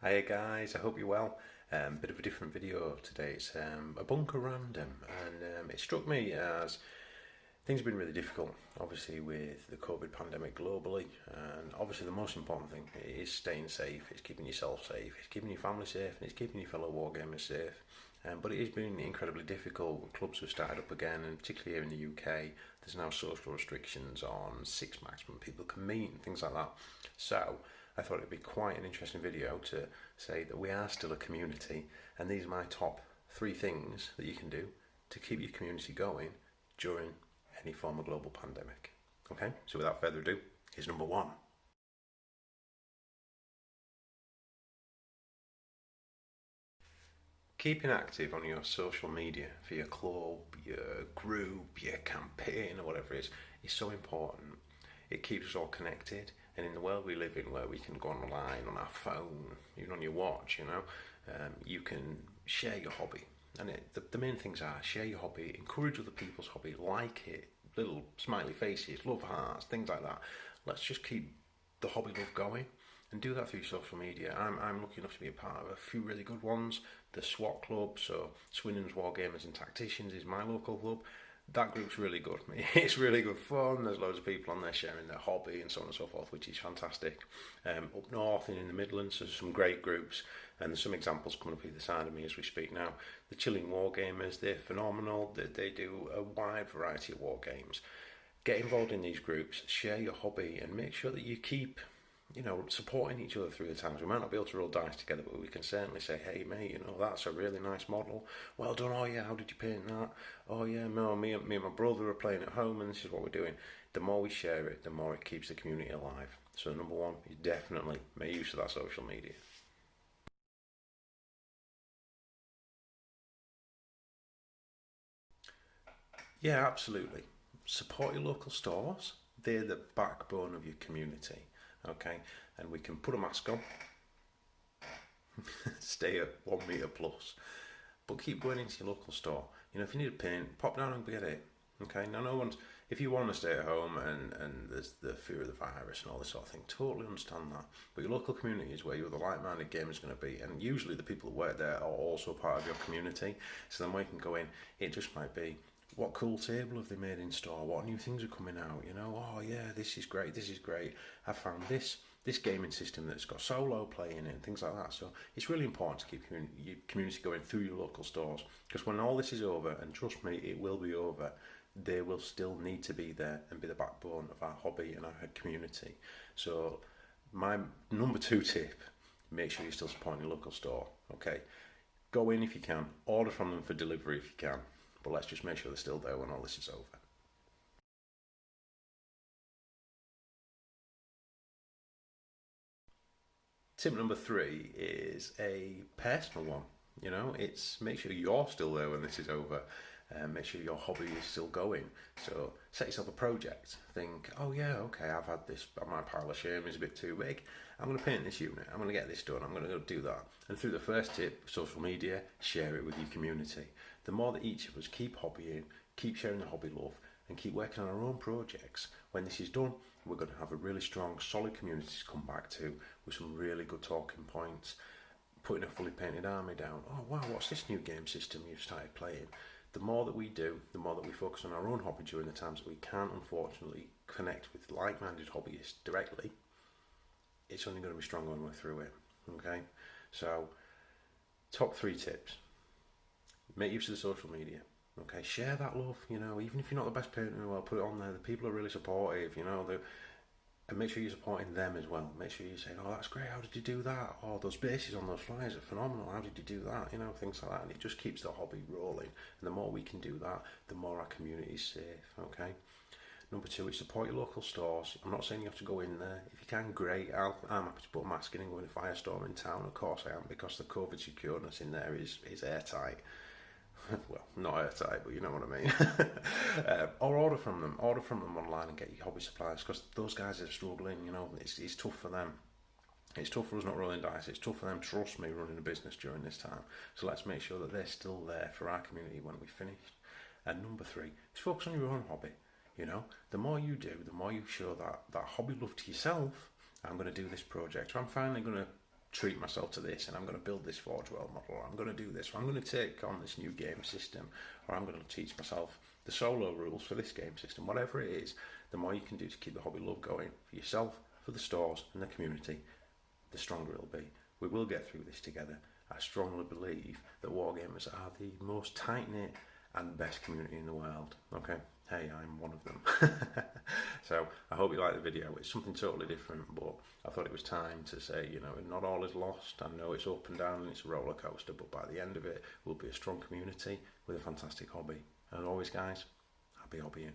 Hiya guys, I hope you're well. Bit of a different video today. It's a bunker random, and it struck me as things have been really difficult, obviously with the COVID pandemic globally, and obviously the most important thing is staying safe. It's keeping yourself safe, it's keeping your family safe, and it's keeping your fellow wargamers safe. But it has been incredibly difficult. Clubs have started up again, and particularly here in the UK, there's now social restrictions on six maximum people can meet and things like that. So I thought it'd be quite an interesting video to say that we are still a community, and these are my top three things that you can do to keep your community going during any form of global pandemic. Okay, so without further ado, here's number one. Keeping active on your social media for your club, your group, your campaign, or whatever it is so important. It keeps us all connected, and in the world we live in, where we can go online on our phone, even on your watch, you can share your hobby. And the main things are share your hobby, encourage other people's hobby, like it, little smiley faces, love hearts, things like that. Let's just keep the hobby love going and do that through social media. I'm lucky enough to be a part of a few really good ones. The SWAT Club, so Swindon's Wargamers and Tacticians, is my local club. That group's really good. It's really good fun. There's loads of people on there sharing their hobby and so on and so forth, which is fantastic. Up north and in the Midlands, there's some great groups, and there's some examples coming up either side of me as we speak now. The Chilling Wargamers, they're phenomenal. They do a wide variety of war games. Get involved in these groups, share your hobby, and make sure that you keep supporting each other through the times. We might not be able to roll dice together, but we can certainly say, hey mate, that's a really nice model. Well done. Oh yeah, how did you paint that? Oh yeah, no, me and my brother are playing at home, and this is what we're doing. The more we share it, the more it keeps the community alive. So number one is definitely make use of that social media. Yeah, absolutely. Support your local stores. They're the backbone of your community. Okay, and we can put a mask on, stay at 1 meter plus, but keep going into your local store. If you need a paint, pop down and get it. Okay, now no one's, if you want to stay at home and there's the fear of the virus and all this sort of thing, totally understand that. But your local community is where your other like-minded gamer is going to be, and usually the people that work there are also part of your community. So then we can go in. It just might be, what cool table have they made in store? What new things are coming out? Oh yeah, this is great. This is great. I found this gaming system that's got solo play in it and things like that. So it's really important to keep your community going through your local stores, because when all this is over, and trust me, it will be over, they will still need to be there and be the backbone of our hobby and our community. So my number two tip: make sure you're still supporting your local store. Okay, go in if you can, order from them for delivery if you can, but let's just make sure they're still there when all this is over. Tip number three is a personal one. It's make sure you're still there when this is over, and make sure your hobby is still going. So set yourself a project. Think, oh yeah, okay, I've had this, my pile of shame is a bit too big. I'm going to paint this unit. I'm going to get this done. I'm going to go do that. And through the first tip, social media, share it with your community. The more that each of us keep hobbying, keep sharing the hobby love, and keep working on our own projects, when this is done, we're going to have a really strong, solid community to come back to with some really good talking points. Putting a fully painted army down. Oh wow, what's this new game system you've started playing? The more that we do, the more that we focus on our own hobby during the times that we can't unfortunately connect with like-minded hobbyists directly, it's only going to be stronger when we're through it. Okay, so top three tips: make use of the social media. Okay, share that love. Even if you're not the best painter in the world, put it on there. The people are really supportive. And make sure you're supporting them as well. Make sure you're saying, oh, that's great, how did you do that? Oh, those bases on those flyers are phenomenal, how did you do that? Things like that. And it just keeps the hobby rolling. And the more we can do that, the more our community is safe, okay? Number two is support your local stores. I'm not saying you have to go in there. If you can, great. I'm happy to put a mask in and go in a firestorm in town. Of course I am, because the COVID secureness in there is airtight. Well, not airtight, but you know what I mean. Or order from them. Order from them online and get your hobby supplies, because those guys are struggling. It's tough for them. It's tough for us not rolling dice. It's tough for them, trust me, running a business during this time. So let's make sure that they're still there for our community when we finish. And number three is focus on your own hobby. The more you do, the more you show that hobby love to yourself. I'm going to do this project, or I'm finally going to treat myself to this, and I'm going to build this Forge World model, or I'm going to do this, or I'm going to take on this new game system, or I'm going to teach myself the solo rules for this game system. Whatever it is, the more you can do to keep the hobby love going for yourself, for the stores and the community, the stronger it'll be. We will get through this together. I strongly believe that Wargamers are the most tight-knit and best community in the world. Okay, hey, I'm one of them. So I hope you like the video. It's something totally different, but I thought it was time to say, you know, not all is lost. I know it's up and down and it's a roller coaster, but by the end of it, we'll be a strong community with a fantastic hobby. As always, guys, happy hobbying.